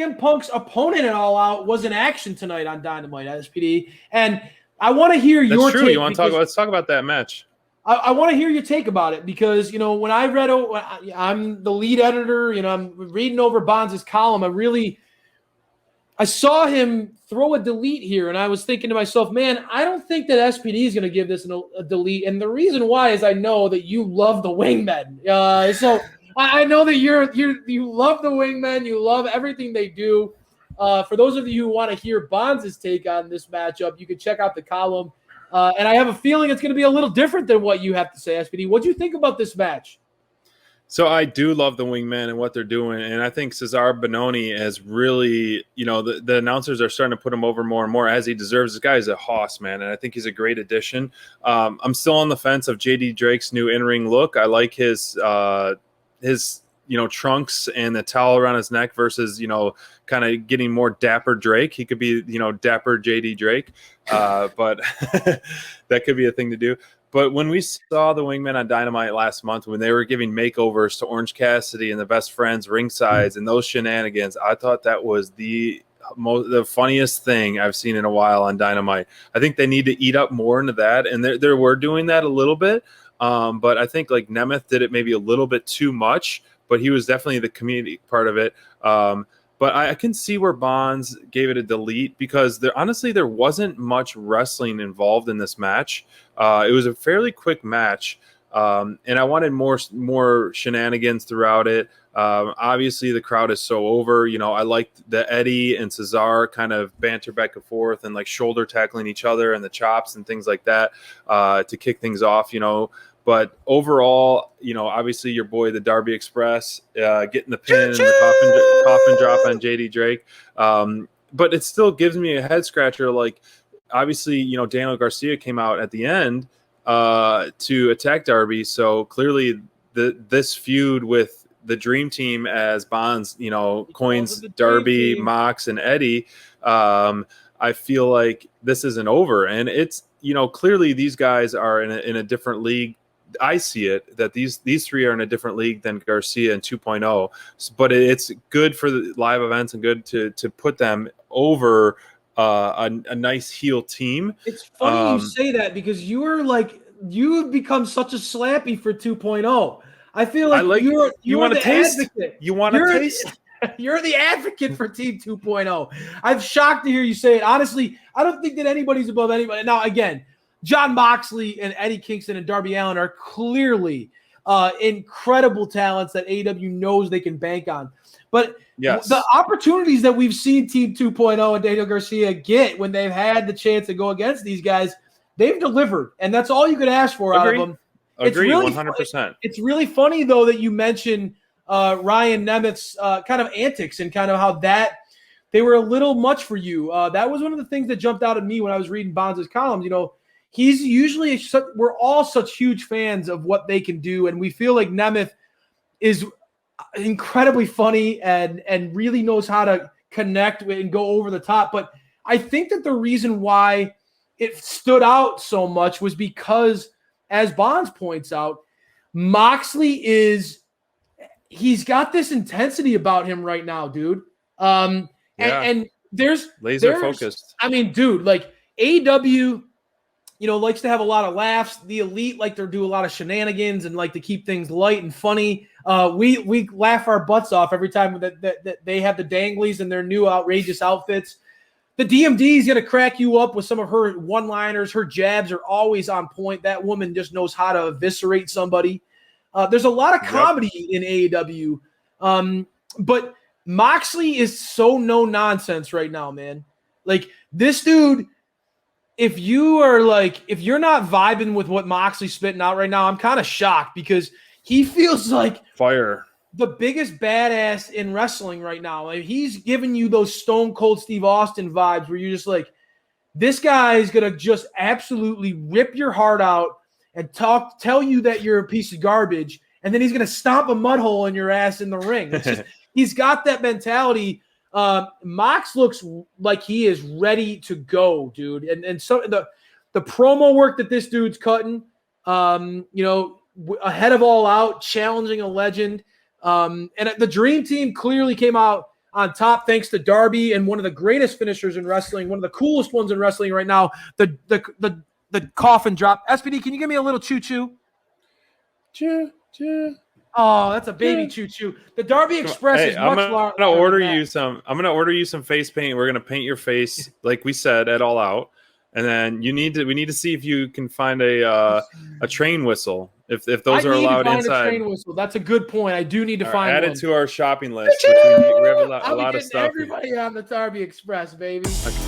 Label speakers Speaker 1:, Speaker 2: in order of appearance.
Speaker 1: CM Punk's opponent at All Out was in action tonight on Dynamite, SPD. And I want to hear your take.
Speaker 2: That's true. Let's talk about that match.
Speaker 1: I want to hear your take about it because, when I read, I'm the lead editor, I'm reading over Bonds' column. I saw him throw a delete here, and I was thinking to myself, man, I don't think that SPD is going to give this a delete. And the reason why is I know that you love the Wingmen. So I know that you love the Wingmen. You love everything they do. For those of you who want to hear Bonds' take on this matchup, you can check out the column. And I have a feeling it's going to be a little different than what you have to say, SPD. What do you think about this match?
Speaker 2: So I do love the Wingmen and what they're doing, and I think Cesar Bononi has really, the announcers are starting to put him over more and more as he deserves. This guy is a hoss, man, and I think he's a great addition. I'm still on the fence of JD Drake's new in-ring look. I like his trunks and the towel around his neck versus, kind of getting more dapper Drake. He could be, dapper JD Drake, but that could be a thing to do. But when we saw the Wingmen on Dynamite last month, when they were giving makeovers to Orange Cassidy and the Best Friends ringsides and those shenanigans, I thought that was the funniest thing I've seen in a while on Dynamite. I think they need to eat up more into that, and they were doing that a little bit. But I think like Nemeth did it maybe a little bit too much, but he was definitely the community part of it. But I can see where Bonds gave it a delete because there wasn't much wrestling involved in this match. It was a fairly quick match, and I wanted more shenanigans throughout it. Obviously, the crowd is so over. I liked the Eddie and Cesar kind of banter back and forth and like shoulder tackling each other and the chops and things like that to kick things off. But overall, obviously your boy, the Darby Express, getting the pin and the coffin drop on JD Drake. But it still gives me a head scratcher. Like, obviously, Daniel Garcia came out at the end to attack Darby. So clearly this feud with the Dream Team as Bonds, coins Darby, Mox, and Eddie, I feel like this isn't over. And it's, clearly these guys are in a different league. I see it that these three are in a different league than Garcia and 2.0, but it's good for the live events and good to put them over a nice heel team.
Speaker 1: It's funny you say that because you've become such a slappy for 2.0. I feel like you want to taste. Advocate.
Speaker 2: You want to taste.
Speaker 1: You're the advocate for Team 2.0. I'm shocked to hear you say it. Honestly, I don't think that anybody's above anybody. Now, again, Jon Moxley and Eddie Kingston and Darby Allin are clearly incredible talents that AEW knows they can bank on. But the opportunities that we've seen Team 2.0 and Daniel Garcia get when they've had the chance to go against these guys, they've delivered. And that's all you could ask for out of them.
Speaker 2: Agree, 100%.
Speaker 1: It's really funny, though, that you mentioned Ryan Nemeth's kind of antics and kind of how that they were a little much for you. That was one of the things that jumped out at me when I was reading Bonds' columns. He's usually we're all such huge fans of what they can do, and we feel like Nemeth is incredibly funny and really knows how to connect and go over the top. But I think that the reason why it stood out so much was because, as Bonds points out, Moxley he's got this intensity about him right now, dude. And there's
Speaker 2: laser focused.
Speaker 1: I mean, dude, like AEW, likes to have a lot of laughs. The Elite like to do a lot of shenanigans and like to keep things light and funny. We laugh our butts off every time that they have the danglies and their new outrageous outfits. The DMD is going to crack you up with some of her one-liners. Her jabs are always on point. That woman just knows how to eviscerate somebody. There's a lot of comedy in AEW. But Moxley is so no-nonsense right now, man. Like, this dude, if you're not vibing with what Moxley's spitting out right now, I'm kind of shocked because he feels like
Speaker 2: fire.
Speaker 1: The biggest badass in wrestling right now. Like, he's giving you those Stone Cold Steve Austin vibes where you're just like, this guy is going to just absolutely rip your heart out and tell you that you're a piece of garbage, and then he's going to stomp a mud hole in your ass in the ring. It's just, he's got that mentality. Mox looks like he is ready to go, dude. And so the promo work that this dude's cutting, ahead of All Out, challenging a legend. And the Dream Team clearly came out on top, thanks to Darby and one of the greatest finishers in wrestling, one of the coolest ones in wrestling right now, the coffin drop. SPD, can you give me a little choo-choo?
Speaker 2: Choo-choo.
Speaker 1: Oh, that's a baby choo-choo. The Darby Express is much larger.
Speaker 2: I'm gonna order you some face paint. We're gonna paint your face like we said at All Out, and then we need to see if you can find a train whistle if those are allowed inside.
Speaker 1: A train whistle. That's a good point. I do need to find
Speaker 2: add
Speaker 1: one.
Speaker 2: it to our shopping list. We have a lot of stuff.
Speaker 1: Everybody on the Darby Express, baby.
Speaker 2: Okay.